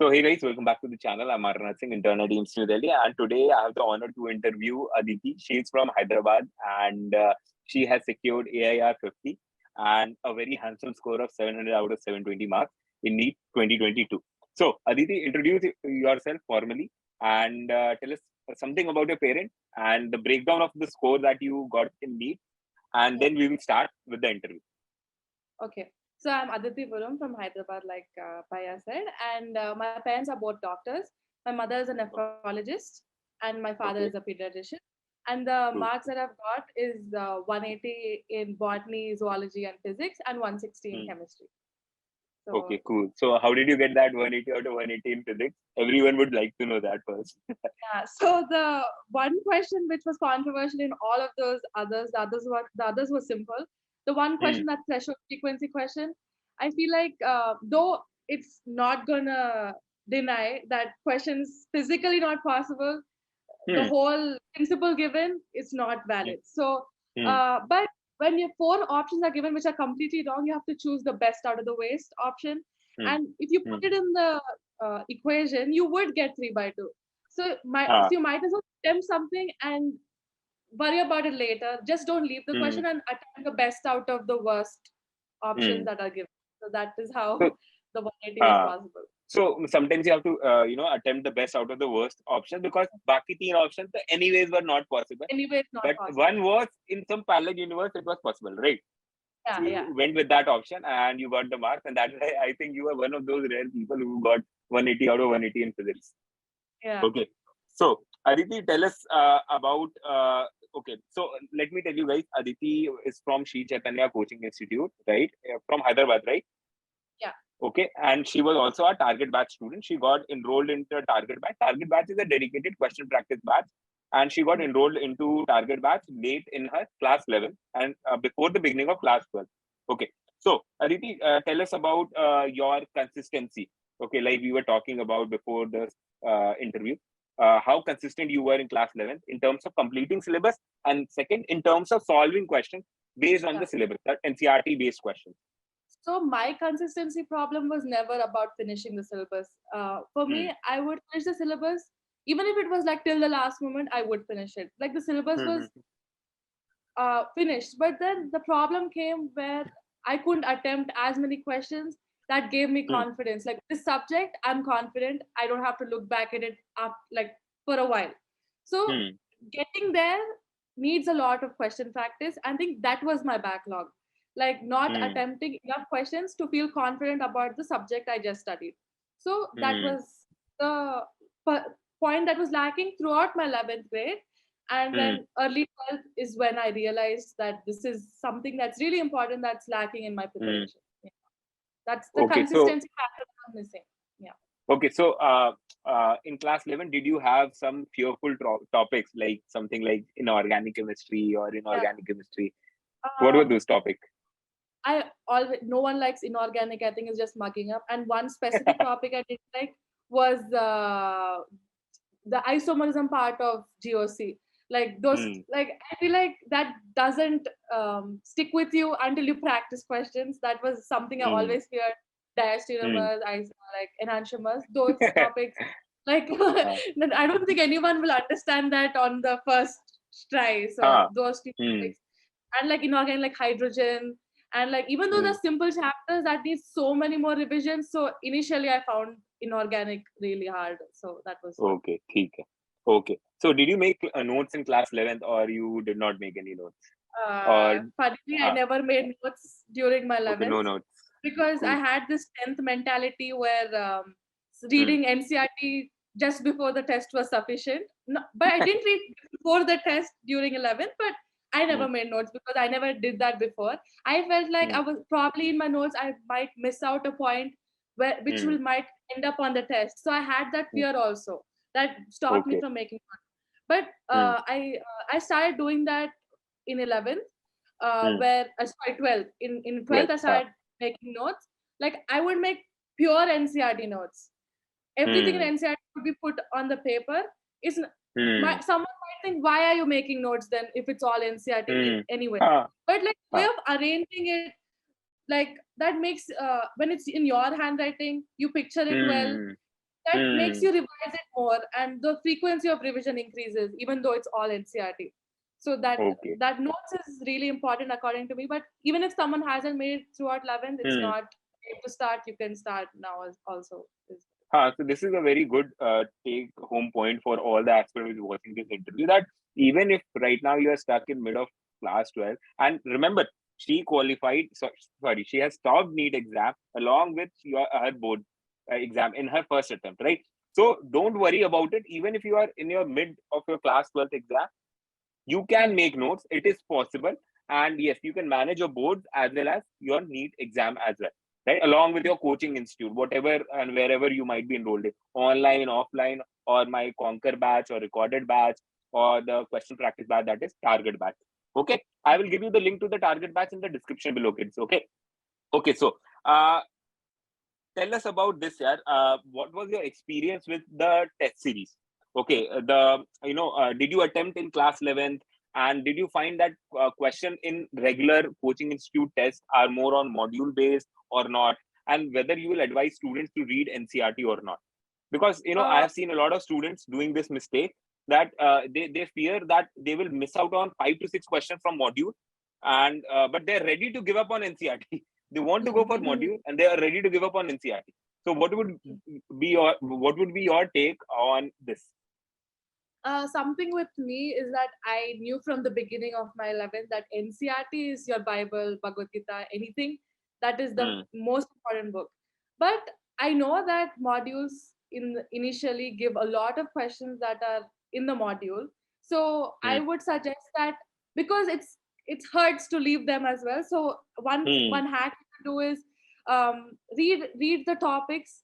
So hey guys, welcome back to the channel. I'm Arnath Singh, intern at Teams New Delhi, and today I have the honor to interview Aditi. She's from Hyderabad, and she has secured AIR 50 and a very handsome score of 700 out of 720 marks in NEET 2022. So Aditi, introduce yourself formally and tell us something about your parent and the breakdown of the score that you got in NEET, and then we will start with the interview. Okay. So I'm Aditi Puram from Hyderabad, like Paya said, and my parents are both doctors. My mother is a nephrologist, and my father Okay, is a pediatrician. And the cool. marks that I've got is 180 in botany, zoology, and physics, and 160 in Hmm. chemistry. Okay, So cool. So how did you get that 180 out of 180 in physics? Everyone would like to know that first. yeah. So the one question which was controversial in all of those others, the others were simple. The one Hmm. question, that threshold frequency question, I feel like though it's not gonna deny that questions physically not possible, the Hmm. whole principle given is not Hmm. valid. So, Hmm. but when your four options are given which are completely wrong, you have to choose the best out of the waste option. Hmm. And if you Hmm. put it in the equation, you would get 3/2. So, Ah. so you might as well attempt something and worry about it later. Just don't leave the Hmm. question and attempt the best out of the worst options Hmm. that are given. So that is how So, the 180 was ah. possible. So sometimes you have to, attempt the best out of the worst option because baki teen options anyways were not possible. Anyway, it's not But possible. one was in some parallel universe, it was possible, right? So Yeah, yeah, you went with that option and you got the marks, and that's why I think you are one of those rare people who got 180 out of 180 in physics. yeah. Okay. So, Aditi, tell us about. Okay, so let me tell you guys, Aditi is from Sri Chaitanya Coaching Institute, right? From Hyderabad, right? Yeah. Okay, and she was also a target batch student. She got enrolled into a target batch. Target batch is a dedicated question practice batch, and she got Hmm. enrolled into target batch late in her class 11 and before the beginning of class 12. Okay, so Aditi, tell us about your consistency. Okay, like we were talking about before the interview, how consistent you were in class 11 in terms of completing syllabus, and second, in terms of solving questions based on the Yeah. syllabus, that NCRT based questions. So my consistency problem was never about finishing the syllabus. For Hmm. me, I would finish the syllabus, even if it was like till the last moment, I would finish it. Like the syllabus Hmm. was finished, but then the problem came where I couldn't attempt as many questions that gave me Hmm. confidence. Like this subject, I'm confident. I don't have to look back at it up like for a while. So Hmm. getting there needs a lot of question practice. I think that was my backlog, like not Hmm. attempting enough questions to feel confident about the subject I just studied. So that Hmm. was the point that was lacking throughout my 11th grade. And Hmm. then early 12th is when I realized that this is something that's really important that's lacking in my Hmm. preparation. Yeah. That's the Okay, so consistency factor that I'm missing. Yeah. okay, so in class 11, did you have some fearful topics like something like inorganic chemistry or Yeah. inorganic chemistry? What were Um, those topics? I always no one likes inorganic. I think it's just mugging up. And one specific topic I didn't like was the isomerism part of GOC. Like those, Hmm. like I feel like that doesn't stick with you until you practice questions. That was something I Hmm. always feared. Hmm. Diastereomers, like enantiomers, those topics. Like Ah. I don't think anyone will understand that on the first try. So Ah. those two Hmm. topics, and like inorganic, like hydrogen, and like even though Hmm. they're simple chapters that need so many more revisions. So initially I found inorganic really hard. So that was one. Okay, ठीक है. Okay. So did you make notes in class 11th or you did not make any notes? Or Funnily, I ah, never made notes during my okay, no 11th notes. because I Cool. had this 10th mentality where Hmm. reading NCRT just before the test was sufficient. No, but I didn't read before the test during 11th, but I Hmm. never made notes because I never did that before. I felt like Hmm. I was probably in my notes, I might miss out a point which Hmm. will might end up on the test. So I had that Hmm. fear also that stopped me Okay. from making notes. But Hmm. I started doing that in 11th, Hmm. where sorry 12th. In 12th Well, I ah. started making notes. Like I would make pure NCRT notes. Everything in Hmm. NCRT would be put on the paper. Is Hmm. someone might think, why are you making notes then if it's all NCRT Hmm. anyway? Ah. But like way Ah. of arranging it, like that makes when it's in your handwriting, you picture it well. Hmm. that makes Hmm. you revise it more, and the frequency of revision increases, even though it's all NCRT. So Okay. that notes is really important according to me. But even if someone hasn't made it throughout 11th, it's Hmm. not late to start. You can start now also. So this is a very good take home point for all the aspirants who's watching this interview, that even if right now you are stuck in mid of class 12, and remember, she qualified, sorry, she has topped NEET exam along with her board exam in her first attempt, right? So don't worry about it. Even if you are in your mid of your class 12th exam, you can make notes. It is possible. And yes, you can manage your boards as well as your NEET exam as well, right? Along with your coaching institute, whatever and wherever you might be enrolled in, online, offline, or my Conquer batch or recorded batch, or the question practice batch, that is target batch. Okay. I will give you the link to the target batch in the description below, kids. Okay. Okay. So, tell us about this year. What was your experience with the test series? Okay, did you attempt in class 11th, and did you find that question in regular coaching institute tests are more on module based or not, and whether you will advise students to read NCRT or not? Because I Uh, have seen a lot of students doing this mistake, that they fear that they will miss out on 5 to 6 questions from module, and but they're ready to give up on NCRT. They want to go for module and they are ready to give up on NCRT. So what would be your take on this? Something with me is that I knew from the beginning of my 11th that NCRT is your Bible, Bhagavad Gita, anything that is the Hmm. most important book. But I know that modules initially give a lot of questions that are in the module. So I Hmm. would suggest that, because it hurts to leave them as well. So Hmm. one hack to do is read the topics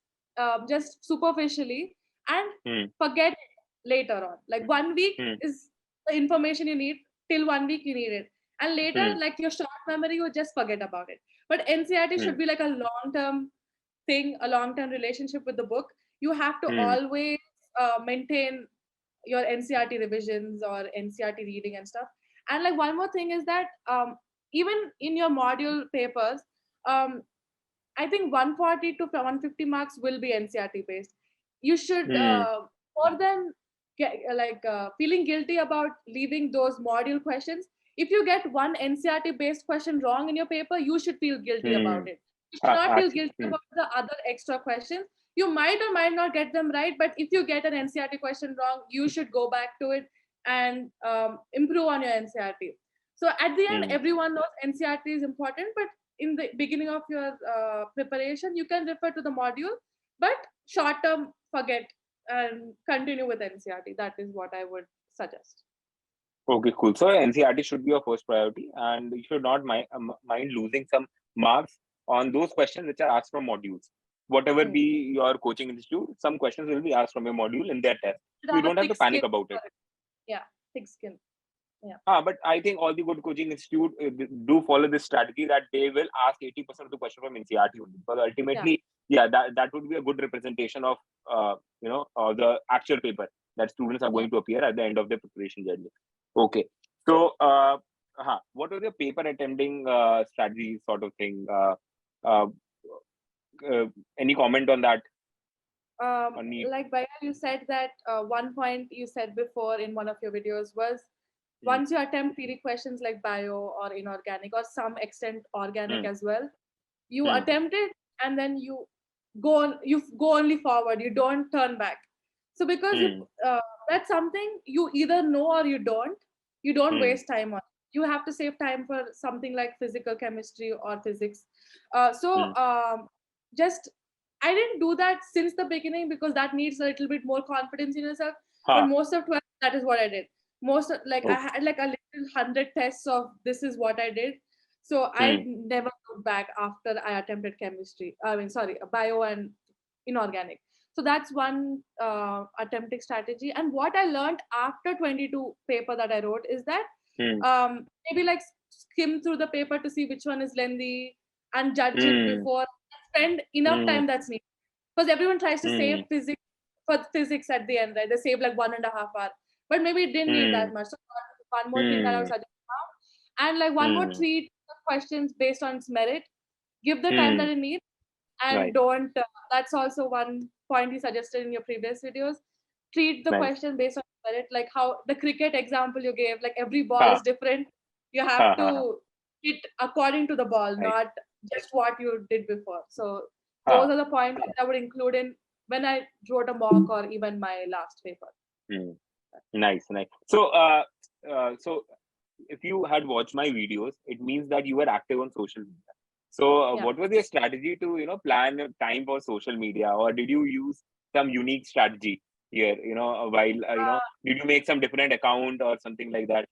just superficially and Hmm. forget later on. Like 1 week Hmm. is the information you need. Till 1 week you need it, and later, Hmm. like your short memory, you just forget about it. But NCRT Hmm. should be like a long term thing, a long term relationship with the book. You have to Hmm. always maintain your NCRT revisions or NCRT reading and stuff. And like one more thing is that even in your module papers, um, I think 140 to 150 marks will be NCRT based. You should, Hmm. more than feeling guilty about leaving those module questions. If you get one NCRT based question wrong in your paper, you should feel guilty Hmm. about it. You should not feel Actually. guilty Hmm. about the other extra questions. You might or might not get them right, but if you get an NCRT question wrong, you should go back to it and improve on your NCRT. So at the end, Hmm. everyone knows NCRT is important, but in the beginning of your preparation, you can refer to the module, but short term, forget and continue with NCRT. That is what I would suggest. Okay, cool. So NCRT should be your first priority, and you should not mind losing some marks on those questions which are asked from modules. Whatever Hmm. be your coaching institute, some questions will be asked from your module in their test. Should So you have a don't have thick to panic skin about for it. it. Yeah, thick skin. Yeah. But I think all the good coaching institute do follow this strategy, that they will ask 80% of the question from NCRT only. Because Yeah. ultimately, yeah, that would be a good representation of the actual paper that students are Yeah. going to appear at the end of their preparation journey. Okay. So what was your paper attempting strategy sort of thing? Uh, uh, any comment on that? On me? Like Baya, you said that one point you said before in one of your videos was Hmm. once you attempt theory questions like bio or inorganic or some extent organic Hmm. as well, you Hmm. attempt it and then you go only forward, you don't turn back. So because Hmm. that's something you either know or you don't Hmm. waste time on. You have to save time for something like physical chemistry or physics. Hmm. Just I didn't do that since the beginning because that needs a little bit more confidence in yourself. But Ha. most of 12, that is what I did. I Okay. had like a little 100 tests of this is what I did. So I Hmm. never looked back after I attempted chemistry. I mean, sorry, bio and inorganic. So that's one attempting strategy. And what I learned after 22 paper that I wrote is that Hmm. maybe like skim through the paper to see which one is lengthy and judge it Hmm. before. Spend enough Hmm. time that's needed, because everyone tries to save Hmm. physics for physics at the end, right? They save like 1.5 hours, but maybe it didn't need Hmm. that much. So one more thing that I was Hmm. suggest now, and like one more Hmm. three questions based on its merit. Give the time that Hmm. it needs, and Right. don't. That's also one point you suggested in your previous videos. Treat the Nice. question based on merit, like how the cricket example you gave, like every ball is different. You have to hit according to the ball, Nice. not just what you did before. So those are the points that I would include in when I wrote a mock or even my last paper. Nice. So, so if you had watched my videos, it means that you were active on social media. So, Yeah. what was your strategy to plan your time for social media, or did you use some unique strategy here? While did you make some different account or something like that?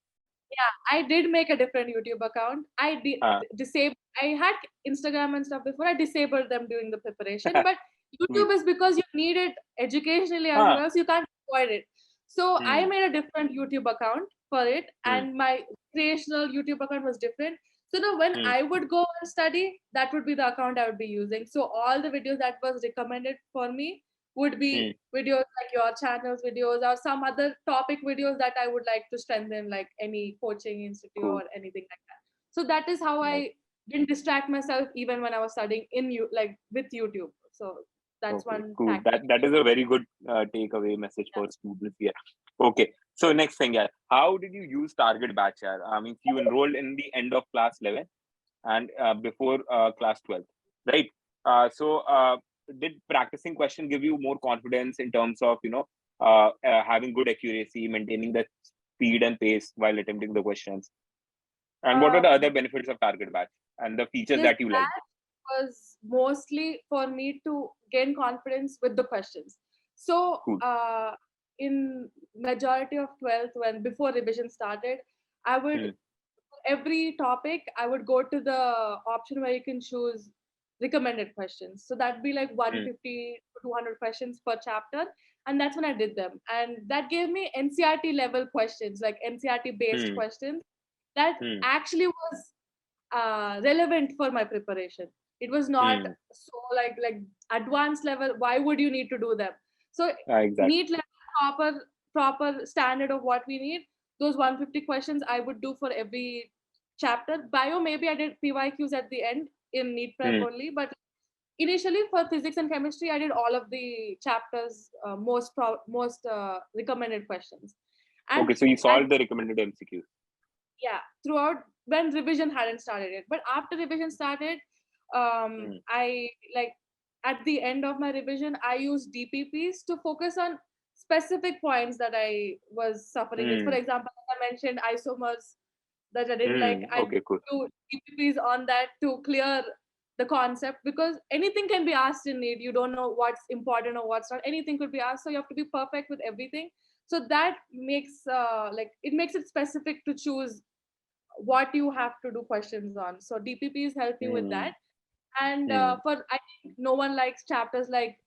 Yeah, I did make a different YouTube account. I did disable. I had Instagram and stuff before. I disabled them during the preparation, but YouTube is because you need it educationally as well, so you can't avoid it. So I made a different YouTube account for it, and my recreational YouTube account was different. So now when I would go and study, that would be the account I would be using. So all the videos that was recommended for me would be videos like your channel's videos or some other topic videos that I would like to strengthen, like any coaching institute or anything like that. So that is how I didn't distract myself even when I was studying with YouTube. So that's one Cool. tactic. That is a very good takeaway message for students here. Okay. So next thing, how did you use Target Batch? I mean, you enrolled in the end of class 11 and before class 12, right? Did practicing question give you more confidence in terms of having good accuracy, maintaining the speed and pace while attempting the questions? And what are the other benefits of Target Batch and the features that you like? Was mostly for me to gain confidence with the questions. So in majority of 12th, when before revision started, I would every topic I would go to the option where you can choose recommended questions. So that'd be like 150 to 200 questions per chapter, and that's when I did them, and that gave me NCRT level questions, like NCRT based questions that actually was relevant for my preparation. It was not so like advanced level. Why would you need to do them? So exactly. NEET level, proper standard of what we need. Those 150 questions I would do for every chapter. Bio, maybe I did PYQs at the end in NEET prep only, but initially for physics and chemistry, I did all of the chapters, most recommended questions. And okay, so you solved the recommended MCQs. Yeah, throughout when revision hadn't started yet, but after revision started, I like at the end of my revision, I used DPPs to focus on specific points that I was suffering with. For example, I mentioned isomers that I didn't like. I do DPPs on that to clear the concept, because anything can be asked in NEET. You don't know what's important or what's not. Anything could be asked, so you have to be perfect with everything. So that makes it makes it specific to choose what you have to do questions on. So DPPs help you with that. And for I think no one likes chapters like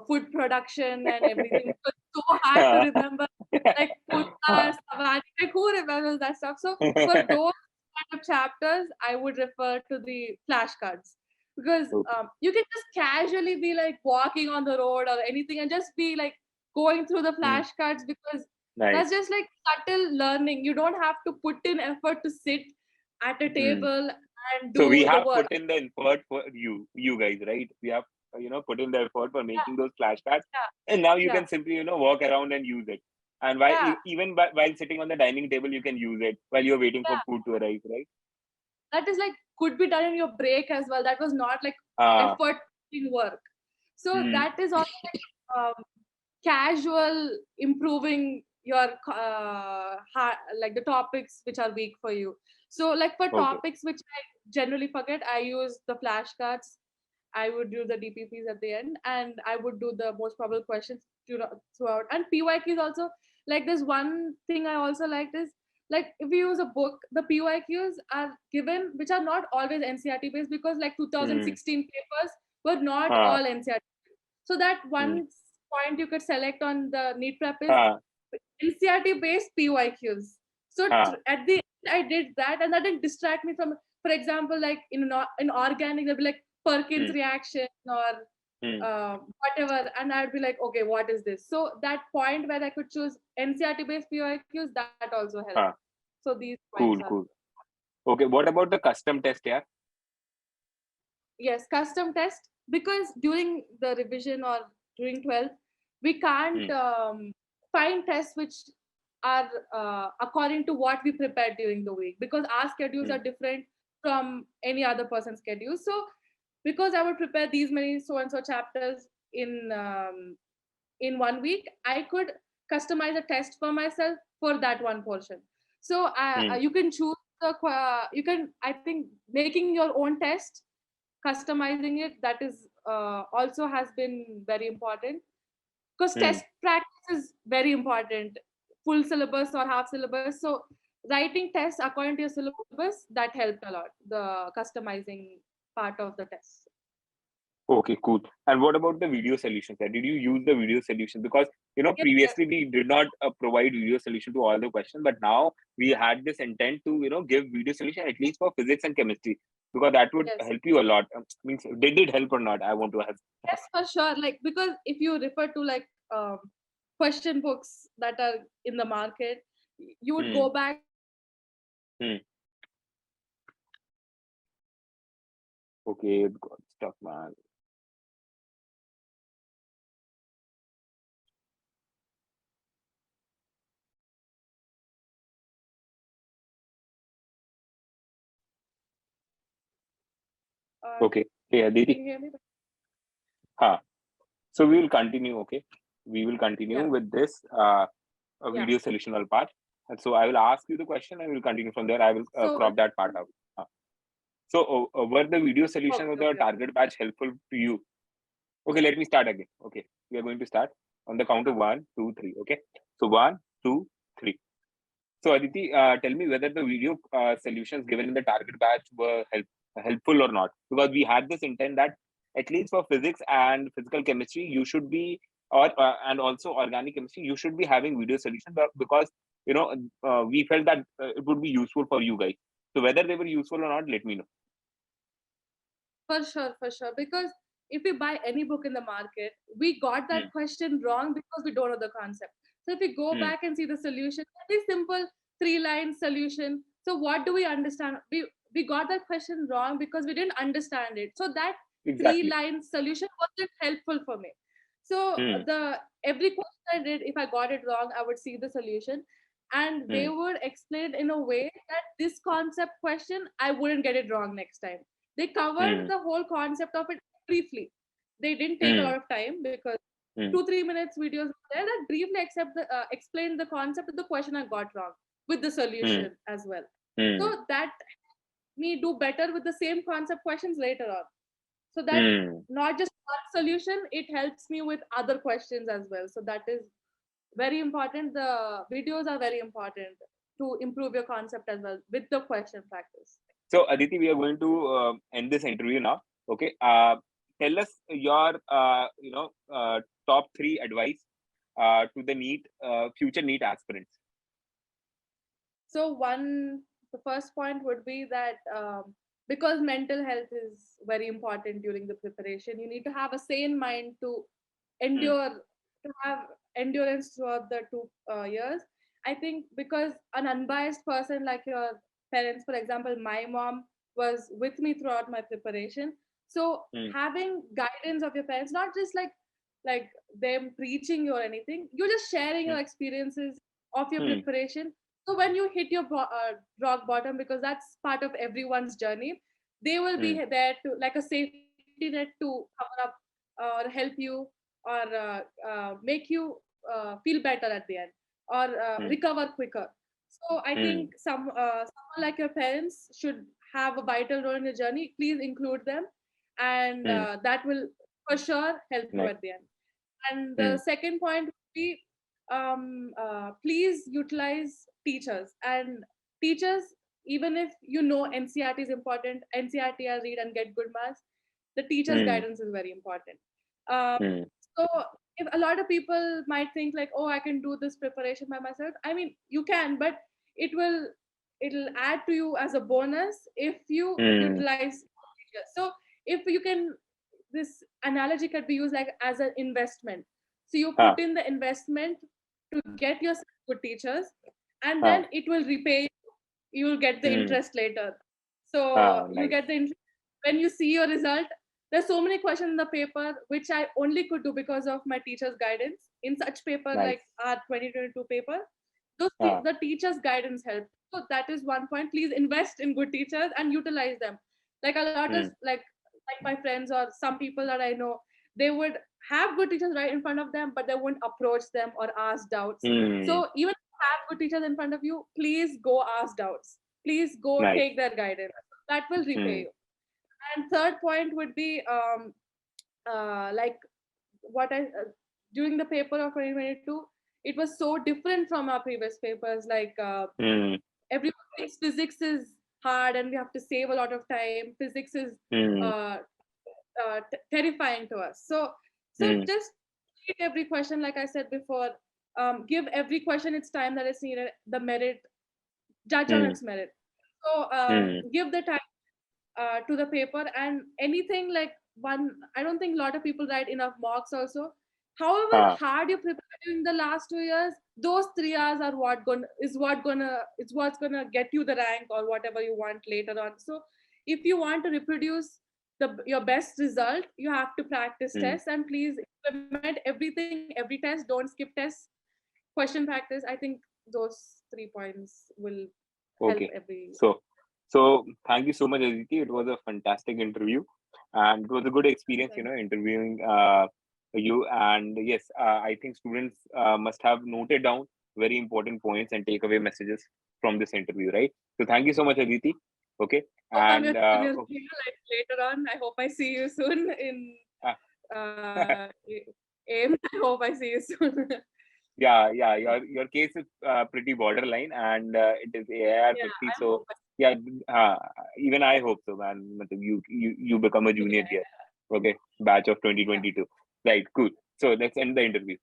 food production and everything. It's so hard to remember, like food like who remembers that stuff? So for those kind of chapters, I would refer to the flashcards, because you can just casually be like walking on the road or anything and just be like going through the flashcards, because that's just like subtle learning. You don't have to put in effort to sit at a table and do so we the have work. put in the effort for you guys, right? We have put in the effort for making those flashcards, and now you can simply walk around and use it. And while sitting on the dining table, you can use it while you're waiting for food to arrive, right? That is like could be done in your break as well. That was not like effort work. So that is also like casual improving your like the topics which are weak for you. So like for topics which I generally forget, I use the flashcards. I would do the DPPs at the end, and I would do the most probable questions throughout. And PYQs also, like there's one thing I also liked is, like if you use a book, the PYQs are given which are not always NCRT based, because like 2016 papers were not all NCRT. So that one point you could select on the NEET prep is NCRT based PYQs. So at the end, I did that, and that didn't distract me from, for example, like in organic, there'll be like Perkins reaction or whatever, and I'd be like, okay, what is this? So that point where I could choose NCRT based PYQs, that also helped. So these points cool. Okay, what about the custom test? Yes, custom test, because during the revision or during 12th, we can't find tests which are according to what we prepared during the week, because our schedules are different from any other person's schedule. So because I would prepare these many so and so chapters in 1 week, I could customize a test for myself for that one portion. So you can choose you can, I think, making your own test, customizing it, that is also has been very important, because test practice is very important, full syllabus or half syllabus. So writing tests according to your syllabus, that helped a lot, the customizing part of the test. Okay, cool. And what about the video solutions? Did you use the video solution? Because Yes, previously we did not provide video solution to all the questions, but now we had this intent to give video solution at least for physics and chemistry, because that would yes, help you a lot. Means did it help or not? I want to ask. yes, for sure. Like, because if you refer to like question books that are in the market, you would Hmm. go back. Hmm. Okay, it got stuck, man. Okay. Hey, Can Aditi. you hear me? Huh. So we will continue. Okay, we will continue Yeah, with this a yeah. video solutional part. And so I will ask you the question and we'll continue from there. I will So crop that part out. So were the video solution of okay, the okay, okay. target batch helpful to you? Okay, let me start again. Okay, we are going to start on the count of 1, 2, 3. Okay, so 1, 2, 3. So Aditi, tell me whether the video solutions given in the target batch were helpful or not, because we had this intent that at least for physics and physical chemistry, you should be, or and also organic chemistry, you should be having video solution, because we felt that it would be useful for you guys. So whether they were useful or not, let me know. For sure, for sure. Because if we buy any book in the market, we got that Hmm. question wrong because we don't know the concept. So if we go Hmm. back and see the solution, very simple 3-line solution. So what do we understand? We got that question wrong because we didn't understand it. So that Exactly. 3-line solution wasn't helpful for me. So Hmm. the every question I did, if I got it wrong, I would see the solution, and they Hmm. would explain it in a way that this concept question I wouldn't get it wrong next time. They covered Hmm. the whole concept of it briefly. They didn't take a Hmm. lot of time, because Hmm. 2-3 minutes videos were there that briefly explained the concept of the question I got wrong with the Hmm. solution as well. Hmm. So that me do better with the same concept questions later on. So that Hmm. not just one solution, it helps me with other questions as well. So that is very important. The videos are very important to improve your concept as well with the question practice. So Aditi, we are going to end this interview now. Okay. Tell us your top 3 advice to the future NEET aspirants. So the first point would be that because mental health is very important during the preparation, you need to have a sane mind to Hmm. endure, to have endurance throughout the 2 years. I think because an unbiased person like your parents, for example, my mom was with me throughout my preparation. So Hmm. having guidance of your parents, not just like them preaching you or anything, you're just sharing Hmm. your experiences of your Hmm. preparation. So when you hit your rock bottom, because that's part of everyone's journey, they will Hmm. be there to, like a safety net, to cover up or help you, or make you feel better at the end, or Hmm. recover quicker. So I Hmm. think someone like your parents should have a vital role in your journey. Please include them, and Hmm. that will for sure help you Nice. at the end. And Hmm. the second point would be, please utilize teachers. And teachers, even if you know NCRT is important, NCRT I read and get good marks, the teacher's Hmm. guidance is very important. Um, Hmm. so if a lot of people might think like, oh, I can do this preparation by myself. I mean, you can, but it will it'll add to you as a bonus if you Hmm. utilize teachers. So if you can, this analogy could be used like as an investment. So you Ah. put in the investment to get yourself good teachers, and Ah. then it will repay you. You will get the Hmm. interest later. So Ah. you Nice. get the interest when you see your result. there's so many questions in the paper which I only could do because of my teacher's guidance. In such paper Nice. like our 2022 paper, those Ah. the teacher's guidance helped. So that is one point. Please invest in good teachers and utilize them. Like a lot of like my friends or some people that I know, they would have good teachers right in front of them, but they wouldn't approach them or ask doubts. So even if you have good teachers in front of you, please go ask doubts. Please go Nice. take their guidance. That will repay you. And third point would be like what I during the paper of 2022, it was so different from our previous papers. Like everyone thinks physics is hard and we have to save a lot of time. Physics is terrifying to us. So just treat every question, like I said before, give every question its time that is needed, the merit, judge on its merit. So give the time to the paper, and anything like I don't think a lot of people write enough mocks also. However hard you prepare in the last 2 years, those 3 hours are what's gonna get you the rank or whatever you want later on. So if you want to reproduce your best result, you have to practice tests, and please implement everything every test. Don't skip tests, question practice. I think those 3 points will help every. So thank you so much, Aditi. It was a fantastic interview, and it was a good experience, interviewing you. And yes, I think students must have noted down very important points and takeaway messages from this interview, right? So thank you so much, Aditi. Okay, and like later on, I hope I see you soon in AIIMS. I hope I see you soon. Yeah, your case is pretty borderline, and it is AIR 50. So yeah, even I hope so, man. You become a junior here. Okay, batch of 2022. Right, cool. So let's end the interview.